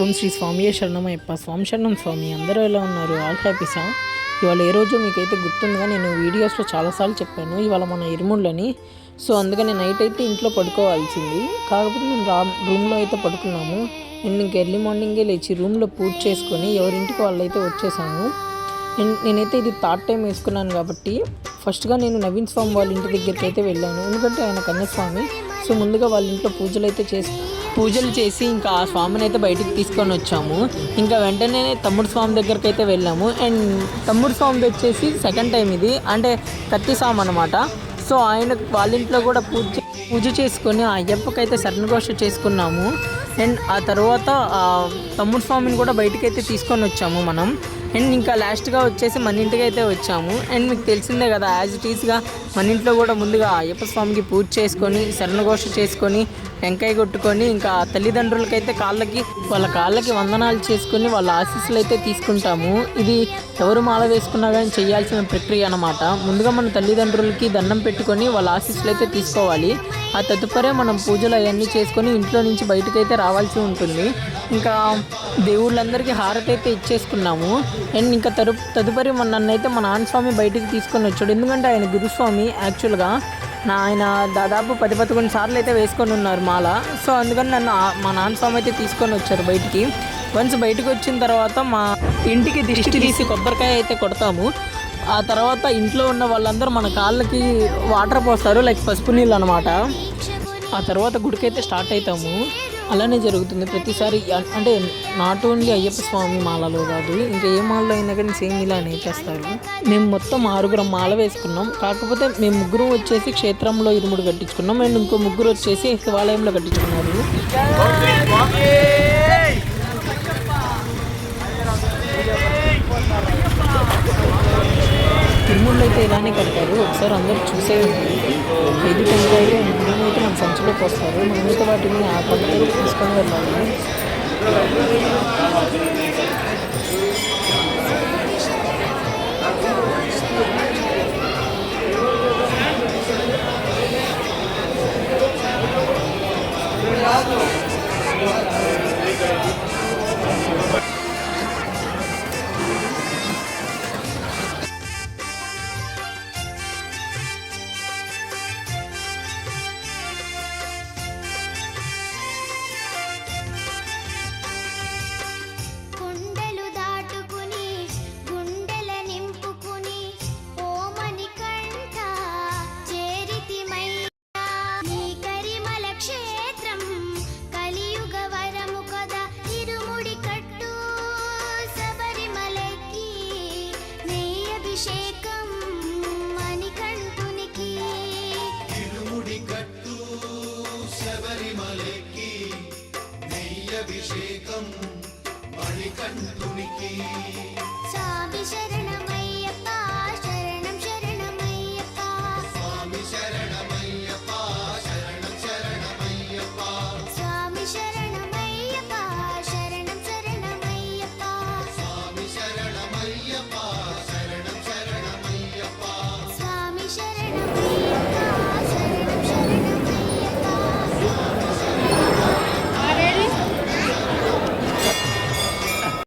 ఓం శ్రీ స్వామియే శరణమయ్యప్ప. స్వామి శరణం స్వామి. అందరూ ఎలా ఉన్నారు? ఆల్ హ్యాపీసా? ఇవాళ ఏ రోజు మీకైతే గుర్తుందిగా, నేను వీడియోస్లో చాలాసార్లు చెప్పాను ఇవాళ మన ఇరుముళ్ళని. సో అందుకని నైట్ అయితే ఇంట్లో పడుకోవాల్సింది, కాకపోతే మేము రూమ్లో అయితే పడుకున్నాము. నేను ఇంక ఎర్లీ మార్నింగే లేచి రూమ్లో పూజ చేసుకొని ఎవరింటికి వాళ్ళైతే వచ్చేసాము. నేనైతే ఇది థర్డ్ టైం వేసుకున్నాను కాబట్టి ఫస్ట్గా నేను నవీన్ స్వామి వాళ్ళ ఇంటి దగ్గరికి అయితే వెళ్ళాను, ఎందుకంటే ఆయన కన్యస్వామి. సో ముందుగా వాళ్ళ ఇంట్లో పూజలు చేసి ఇంకా ఆ స్వామిని అయితే బయటికి తీసుకొని వచ్చాము. ఇంకా వెంటనే తమ్ముడు స్వామి దగ్గరికి అయితే వెళ్ళాము. అండ్ తమ్ముడు స్వామి వచ్చేసి సెకండ్ టైం ఇది, అంటే కత్తి స్వామి అనమాట. సో ఆయన వాళ్ళ ఇంట్లో కూడా పూజ చేసుకొని ఆ అయ్యప్పకైతే శరణఘోష చేసుకున్నాము. అండ్ ఆ తర్వాత తమ్ముడు స్వామిని కూడా బయటికి అయితే తీసుకొని వచ్చాము మనం. అండ్ ఇంకా లాస్ట్గా వచ్చేసి మన ఇంటికి అయితే వచ్చాము. అండ్ మీకు తెలిసిందే కదా, యాజ్ ఇట్ ఈస్గా మన ఇంట్లో కూడా ముందుగా అయ్యప్ప స్వామికి పూజ చేసుకొని శరణఘోష చేసుకొని టెంకాయ కొట్టుకొని ఇంకా తల్లిదండ్రులకైతే వాళ్ళ కాళ్ళకి వందనాలు చేసుకొని వాళ్ళ ఆశీస్సులు అయితే తీసుకుంటాము. ఇది ఎవరు మాల వేసుకున్నా కానీ చేయాల్సిన ప్రక్రియ అన్నమాట. ముందుగా మన తల్లిదండ్రులకి దండం పెట్టుకొని వాళ్ళ ఆశీస్సులు అయితే తీసుకోవాలి. ఆ తదుపరే మనం పూజలు అవన్నీ చేసుకొని ఇంట్లో నుంచి బయటకైతే రావాల్సి ఉంటుంది. ఇంకా దేవుళ్ళందరికీ హారతి అయితే ఇచ్చేసుకున్నాము. అండ్ ఇంకా తదుపరి నన్నైతే మా నాన్న స్వామి బయటికి తీసుకొని వచ్చాడు, ఎందుకంటే ఆయన గురుస్వామి. యాక్చువల్గా ఆయన దాదాపు 10-11 సార్లు అయితే వేసుకొని ఉన్నారు మాల. సో అందుకని మా నాన్న స్వామి అయితే తీసుకొని వచ్చారు బయటికి. వన్స్ బయటకు వచ్చిన తర్వాత మా ఇంటికి దిష్టి తీసి కొబ్బరికాయ అయితే కొడతాము. ఆ తర్వాత ఇంట్లో ఉన్న వాళ్ళందరూ మన కాళ్ళకి వాటర్ పోస్తారు, లైక్ పసుపు నీళ్ళు అనమాట. ఆ తర్వాత గుడికైతే స్టార్ట్ అవుతాము. అలానే జరుగుతుంది ప్రతిసారి, అంటే నాట్ ఓన్లీ అయ్యప్ప స్వామి మాలలో కాదు, ఇంకా ఏ మాలలో అయినా కానీ సేమ్ ఇలానే చేస్తారు. మేము మొత్తం 6 మాల వేసుకున్నాం, కాకపోతే మేము 3 వచ్చేసి క్షేత్రంలో ఇరుముడు కట్టించుకున్నాం. అండ్ ఇంకో 3 వచ్చేసి శివాలయంలో కట్టించుకున్నారు. తిరుమలలో అయితే ఇలానే కడతారు, ఒకసారి అందరూ చూసే ఉంటుంది. 5 టెంకాయలు అయితే మన సంచిలోకి వస్తారు, మనమైతే వాటిని ఆ పద్ధతిలో తీసుకొని వెళ్ళాలి. అభిషేకం మణికంఠునికి స్వామి శరణం